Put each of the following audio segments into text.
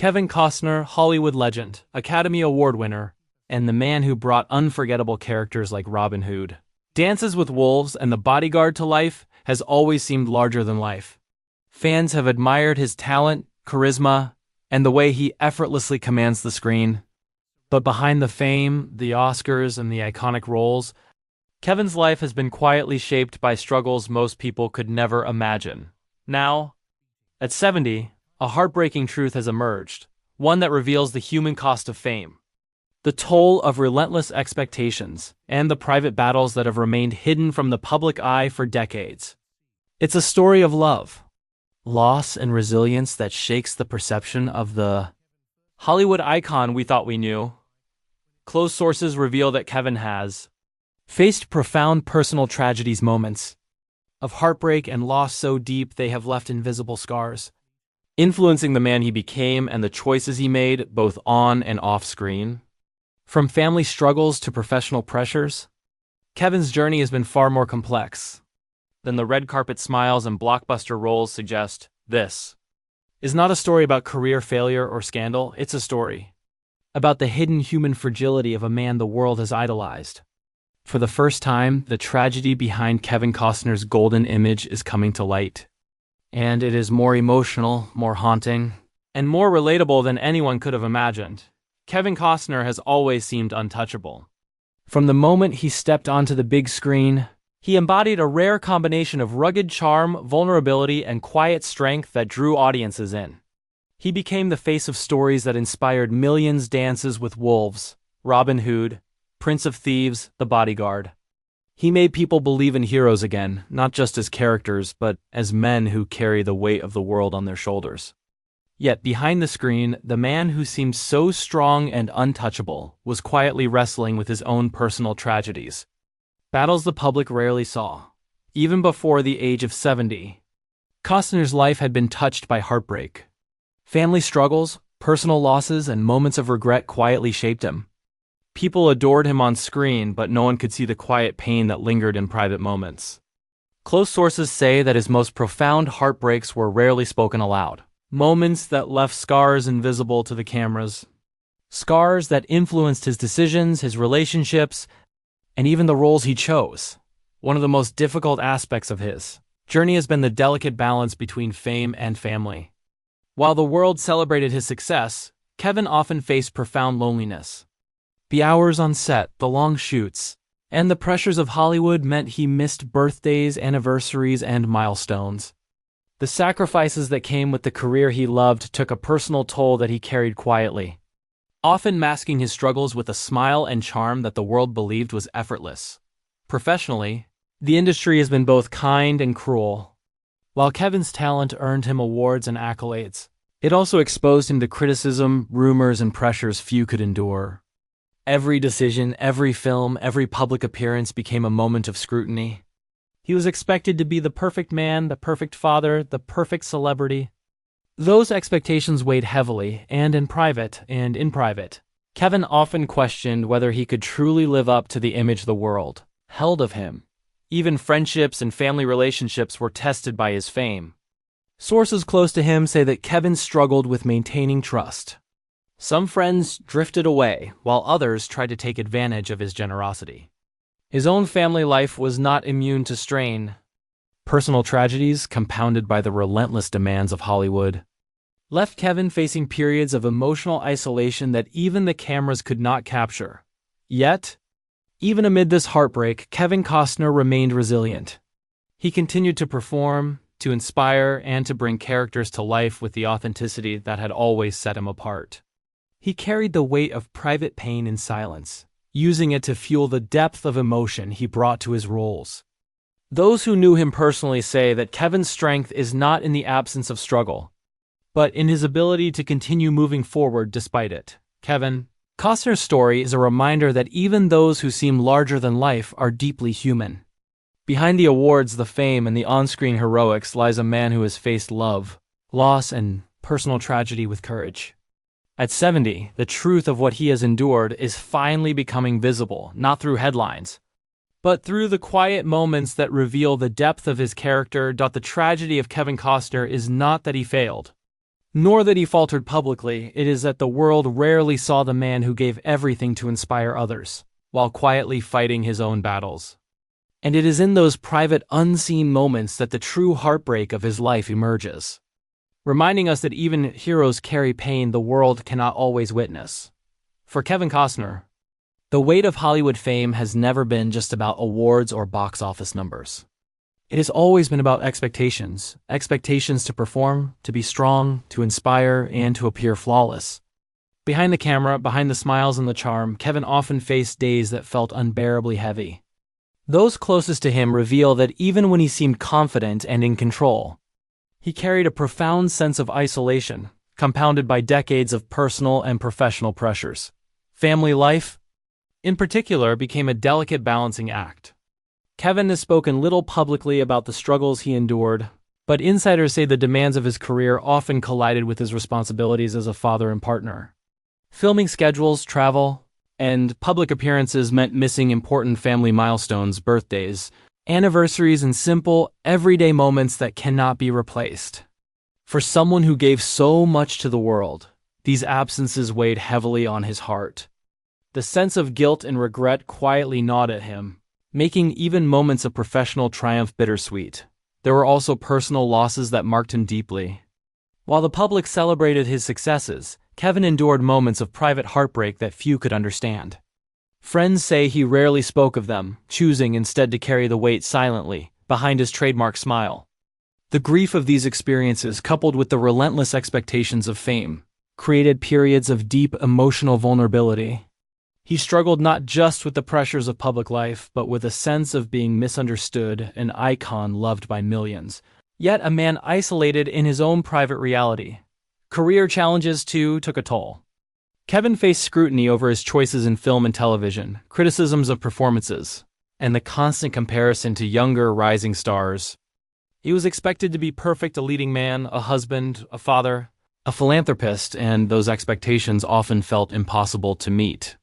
Kevin Costner, Hollywood legend, Academy Award winner, and the man who brought unforgettable characters like Robin Hood, Dances with Wolves, and The Bodyguard to life, has always seemed larger than life. Fans have admired his talent, charisma, and the way he effortlessly commands the screen. But behind the fame, the Oscars, and the iconic roles, Kevin's life has been quietly shaped by struggles most people could never imagine. Now, at 70, a heartbreaking truth has emerged, one that reveals the human cost of fame, the toll of relentless expectations, and the private battles that have remained hidden from the public eye for decades. It's a story of love, loss, and resilience that shakes the perception of the Hollywood icon we thought we knew. Close sources reveal that Kevin has faced profound personal tragedies, moments of heartbreak and loss so deep they have left invisible scars, influencing the man he became and the choices he made both on and off screen. From family struggles to professional pressures, Kevin's journey has been far more complex than the red carpet smiles and blockbuster roles suggest. This is not a story about career failure or scandal, it's a story about the hidden human fragility of a man the world has idolized. For the first time, the tragedy behind Kevin Costner's golden image is coming to light. And it is more emotional, more haunting, and more relatable than anyone could have imagined. Kevin Costner has always seemed untouchable. From the moment he stepped onto the big screen, he embodied a rare combination of rugged charm, vulnerability, and quiet strength that drew audiences in. He became the face of stories that inspired millions: Dances with Wolves, Robin Hood, Prince of Thieves, The Bodyguard. He made people believe in heroes again, not just as characters, but as men who carry the weight of the world on their shoulders. Yet behind the screen, the man who seemed so strong and untouchable was quietly wrestling with his own personal tragedies, battles the public rarely saw. Even before the age of 70, Costner's life had been touched by heartbreak. Family struggles, personal losses, and moments of regret quietly shaped him. People adored him on screen, but no one could see the quiet pain that lingered in private moments. Close sources say that his most profound heartbreaks were rarely spoken aloud. Moments that left scars invisible to the cameras. Scars that influenced his decisions, his relationships, and even the roles he chose. One of the most difficult aspects of his journey has been the delicate balance between fame and family. While the world celebrated his success, Kevin often faced profound loneliness. The hours on set, the long shoots, and the pressures of Hollywood meant he missed birthdays, anniversaries, and milestones. The sacrifices that came with the career he loved took a personal toll that he carried quietly, often masking his struggles with a smile and charm that the world believed was effortless. Professionally, the industry has been both kind and cruel. While Kevin's talent earned him awards and accolades, it also exposed him to criticism, rumors, and pressures few could endure. Every decision, every film, every public appearance became a moment of scrutiny. He was expected to be the perfect man, the perfect father, the perfect celebrity. Those expectations weighed heavily, and in private, Kevin often questioned whether he could truly live up to the image the world held of him. Even friendships and family relationships were tested by his fame. Sources close to him say that Kevin struggled with maintaining trust. Some friends drifted away, while others tried to take advantage of his generosity. His own family life was not immune to strain. Personal tragedies, compounded by the relentless demands of Hollywood, left Kevin facing periods of emotional isolation that even the cameras could not capture. Yet, even amid this heartbreak, Kevin Costner remained resilient. He continued to perform, to inspire, and to bring characters to life with the authenticity that had always set him apart. He carried the weight of private pain in silence, using it to fuel the depth of emotion he brought to his roles. Those who knew him personally say that Kevin's strength is not in the absence of struggle, but in his ability to continue moving forward despite it. Kevin Costner's story is a reminder that even those who seem larger than life are deeply human. Behind the awards, the fame, and the on-screen heroics lies a man who has faced love, loss, and personal tragedy with courage. At 70, the truth of what he has endured is finally becoming visible, not through headlines, but through the quiet moments that reveal the depth of his character. The tragedy of Kevin Costner is not that he failed, Nor that he faltered publicly, it is that the world rarely saw the man who gave everything to inspire others, while quietly fighting his own battles. And it is in those private, unseen moments that the true heartbreak of his life emerges, reminding us that even heroes carry pain the world cannot always witness. For Kevin Costner, the weight of Hollywood fame has never been just about awards or box office numbers. It has always been about expectations to perform, to be strong, to inspire, and to appear flawless. Behind the camera, behind the smiles and the charm, Kevin often faced days that felt unbearably heavy. Those closest to him reveal that even when he seemed confident and in control, he carried a profound sense of isolation, compounded by decades of personal and professional pressures. Family life, in particular, became a delicate balancing act. Kevin has spoken little publicly about the struggles he endured, but insiders say the demands of his career often collided with his responsibilities as a father and partner. Filming schedules, travel, and public appearances meant missing important family milestones, birthdays, anniversaries, and simple, everyday moments that cannot be replaced. For someone who gave so much to the world, these absences weighed heavily on his heart. The sense of guilt and regret quietly gnawed at him, making even moments of professional triumph bittersweet. There were also personal losses that marked him deeply. While the public celebrated his successes, Kevin endured moments of private heartbreak that few could understand. Friends say he rarely spoke of them, choosing instead to carry the weight silently, behind his trademark smile. The grief of these experiences, coupled with the relentless expectations of fame, created periods of deep emotional vulnerability. He struggled not just with the pressures of public life, but with a sense of being misunderstood, an icon loved by millions, yet a man isolated in his own private reality. Career challenges, too, took a toll. Kevin faced scrutiny over his choices in film and television, criticisms of performances, and the constant comparison to younger, rising stars. He was expected to be perfect, a leading man, a husband, a father, a philanthropist, and those expectations often felt impossible to meet.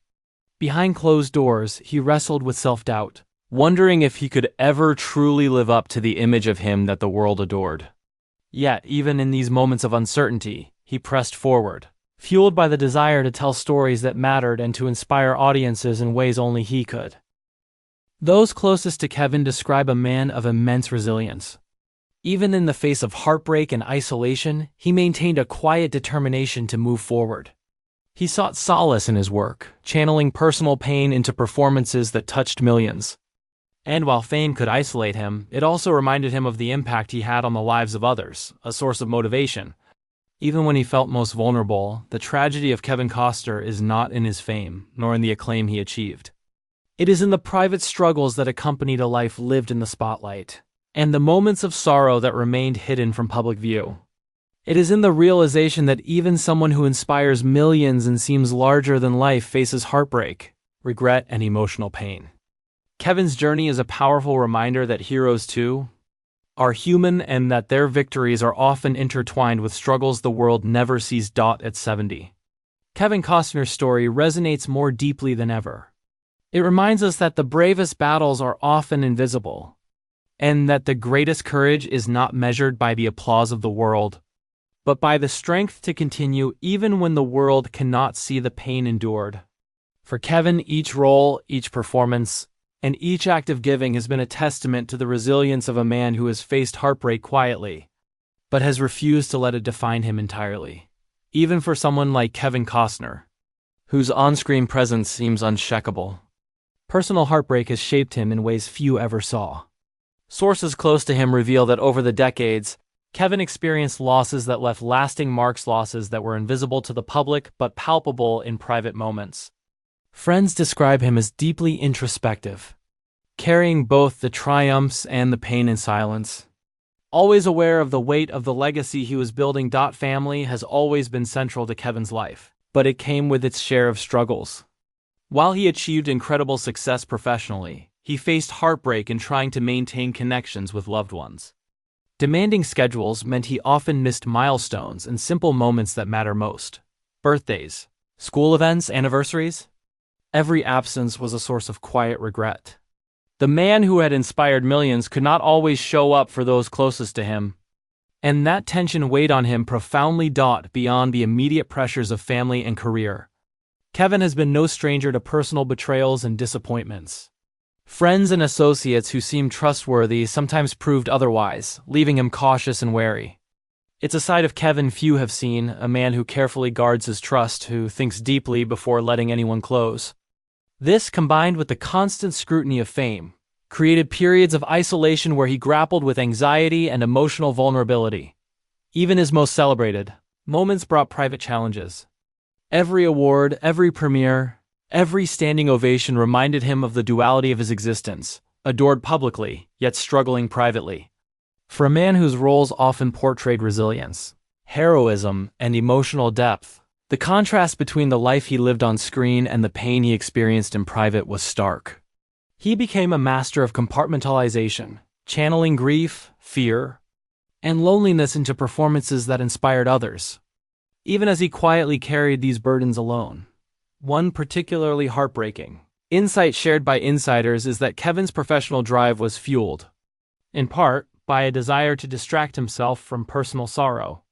Behind closed doors, he wrestled with self-doubt, wondering if he could ever truly live up to the image of him that the world adored. Yet, even in these moments of uncertainty, he pressed forward, fueled by the desire to tell stories that mattered and to inspire audiences in ways only he could. Those closest to Kevin describe a man of immense resilience. Even in the face of heartbreak and isolation, he maintained a quiet determination to move forward. He sought solace in his work, channeling personal pain into performances that touched millions. And while fame could isolate him, it also reminded him of the impact he had on the lives of others, a source of motivation. Even when he felt most vulnerable, the tragedy of Kevin Costner is not in his fame, nor in the acclaim he achieved. It is in the private struggles that accompanied a life lived in the spotlight, and the moments of sorrow that remained hidden from public view. It is in the realization that even someone who inspires millions and seems larger than life faces heartbreak, regret, and emotional pain. Kevin's journey is a powerful reminder that heroes, too, are human and that their victories are often intertwined with struggles the world never sees. At 70, Kevin Costner's story resonates more deeply than ever. It reminds us that the bravest battles are often invisible, and that the greatest courage is not measured by the applause of the world, but by the strength to continue even when the world cannot see the pain endured. For Kevin, each role, each performance, and each act of giving has been a testament to the resilience of a man who has faced heartbreak quietly, but has refused to let it define him entirely. Even for someone like Kevin Costner, whose on-screen presence seems unshakable, personal heartbreak has shaped him in ways few ever saw. Sources close to him reveal that over the decades, Kevin experienced losses that left lasting marks, losses that were invisible to the public but palpable in private moments. Friends describe him as deeply introspective, carrying both the triumphs and the pain in silence. Always aware of the weight of the legacy he was building. Family has always been central to Kevin's life, but it came with its share of struggles. While he achieved incredible success professionally, he faced heartbreak in trying to maintain connections with loved ones. Demanding schedules meant he often missed milestones and simple moments that matter most. Birthdays, school events, anniversaries. Every absence was a source of quiet regret. The man who had inspired millions could not always show up for those closest to him. And that tension weighed on him profoundly beyond the immediate pressures of family and career. Kevin has been no stranger to personal betrayals and disappointments. Friends and associates who seemed trustworthy sometimes proved otherwise, leaving him cautious and wary. It's a side of Kevin few have seen, a man who carefully guards his trust, who thinks deeply before letting anyone close. This, combined with the constant scrutiny of fame, created periods of isolation where he grappled with anxiety and emotional vulnerability. Even his most celebrated moments brought private challenges. Every award, every premiere, every standing ovation reminded him of the duality of his existence, adored publicly, yet struggling privately. For a man whose roles often portrayed resilience, heroism, and emotional depth, the contrast between the life he lived on screen and the pain he experienced in private was stark. He became a master of compartmentalization, channeling grief, fear, and loneliness into performances that inspired others. Even as he quietly carried these burdens alone. One particularly heartbreaking insight shared by insiders is that Kevin's professional drive was fueled, in part, by a desire to distract himself from personal sorrow.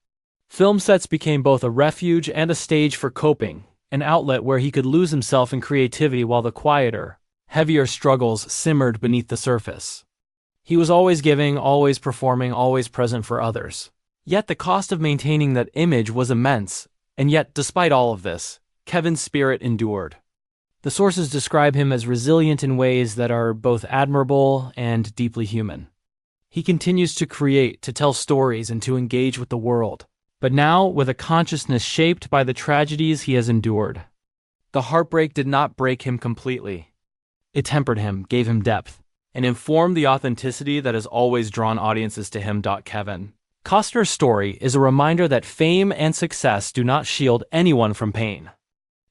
Film sets became both a refuge and a stage for coping, an outlet where he could lose himself in creativity while the quieter, heavier struggles simmered beneath the surface. He was always giving, always performing, always present for others. Yet the cost of maintaining that image was immense, and yet, despite all of this, Kevin's spirit endured. The sources describe him as resilient in ways that are both admirable and deeply human. He continues to create, to tell stories, and to engage with the world, but now with a consciousness shaped by the tragedies he has endured. The heartbreak did not break him completely. It tempered him, gave him depth, and informed the authenticity that has always drawn audiences to him. Kevin Costner's story is a reminder that fame and success do not shield anyone from pain.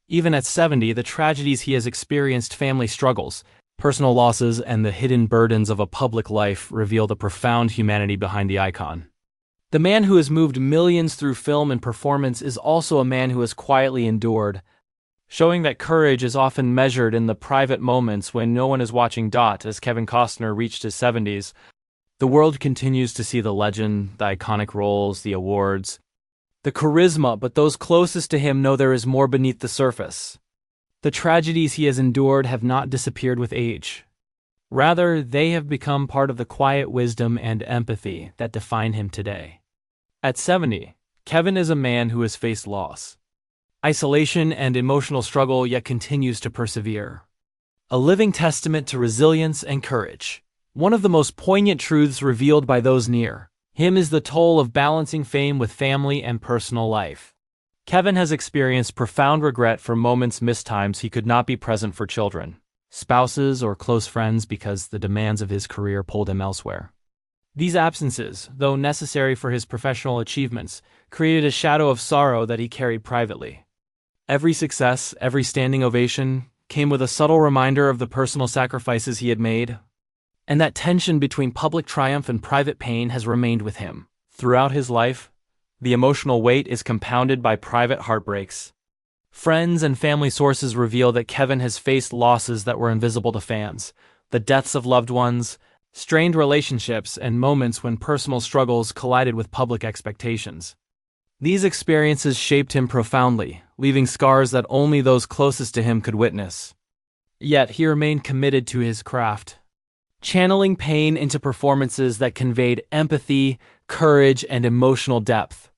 Even at 70, the tragedies he has experienced, family struggles, personal losses, and the hidden burdens of a public life reveal the profound humanity behind the icon. The man who has moved millions through film and performance is also a man who has quietly endured, showing that courage is often measured in the private moments when no one is watching. As Kevin Costner reached his 70s, the world continues to see the legend, the iconic roles, the awards, the charisma, but those closest to him know there is more beneath the surface. The tragedies he has endured have not disappeared with age. Rather, they have become part of the quiet wisdom and empathy that define him today. At 70, Kevin is a man who has faced loss, isolation, and emotional struggle, yet continues to persevere. A living testament to resilience and courage. One of the most poignant truths revealed by those near him is the toll of balancing fame with family and personal life. Kevin has experienced profound regret for moments, missed times he could not be present for children, spouses, or close friends because the demands of his career pulled him elsewhere. These absences, though necessary for his professional achievements, created a shadow of sorrow that he carried privately. Every success, every standing ovation, came with a subtle reminder of the personal sacrifices he had made, and that tension between public triumph and private pain has remained with him. Throughout his life, the emotional weight is compounded by private heartbreaks. Friends and family sources reveal that Kevin has faced losses that were invisible to fans, the deaths of loved ones, strained relationships, and moments when personal struggles collided with public expectations. These experiences shaped him profoundly, leaving scars that only those closest to him could witness. Yet he remained committed to his craft, channeling pain into performances that conveyed empathy, courage, and emotional depth,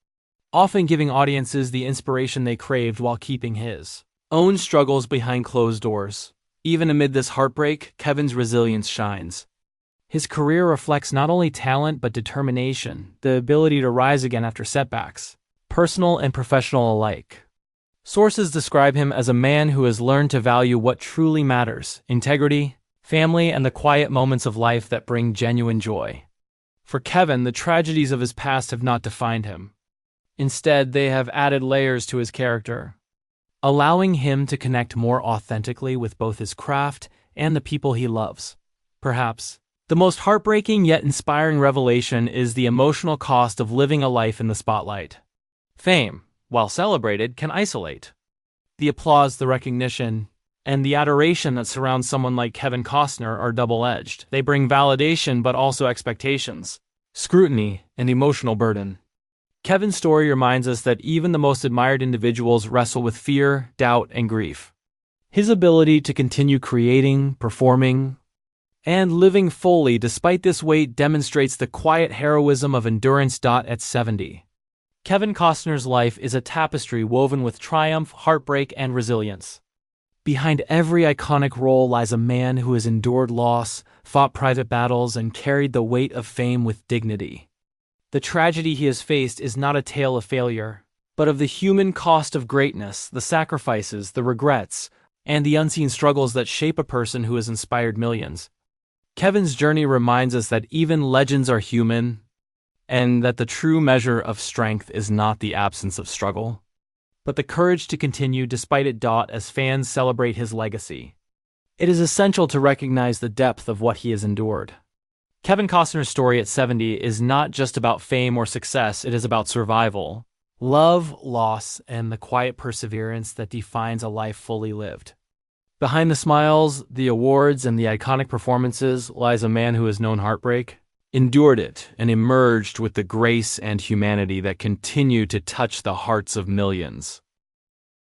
often giving audiences the inspiration they craved while keeping his own struggles behind closed doors. Even amid this heartbreak, Kevin's resilience shines. His career reflects not only talent but determination, the ability to rise again after setbacks, personal and professional alike. Sources describe him as a man who has learned to value what truly matters: integrity, family, and the quiet moments of life that bring genuine joy. For Kevin, the tragedies of his past have not defined him. Instead, they have added layers to his character, allowing him to connect more authentically with both his craft and the people he loves. Perhaps the most heartbreaking yet inspiring revelation is the emotional cost of living a life in the spotlight. Fame, while celebrated, can isolate. The applause, the recognition, and the adoration that surrounds someone like Kevin Costner are double-edged. They bring validation but also expectations. scrutiny, and emotional burden. Kevin's story reminds us that even the most admired individuals wrestle with fear, doubt, and grief. His ability to continue creating, performing, and living fully despite this weight demonstrates the quiet heroism of endurance. At 70, Kevin Costner's life is a tapestry woven with triumph, heartbreak, and resilience. Behind every iconic role lies a man who has endured loss, fought private battles, and carried the weight of fame with dignity. The tragedy he has faced is not a tale of failure, but of the human cost of greatness, the sacrifices, the regrets, and the unseen struggles that shape a person who has inspired millions. Kevin's journey reminds us that even legends are human, and that the true measure of strength is not the absence of struggle, but the courage to continue despite it. As fans celebrate his legacy, it is essential to recognize the depth of what he has endured. Kevin Costner's story at 70 is not just about fame or success, it is about survival, love, loss, and the quiet perseverance that defines a life fully lived. Behind the smiles, the awards, and the iconic performances lies a man who has known heartbreak, endured it, and emerged with the grace and humanity that continue to touch the hearts of millions.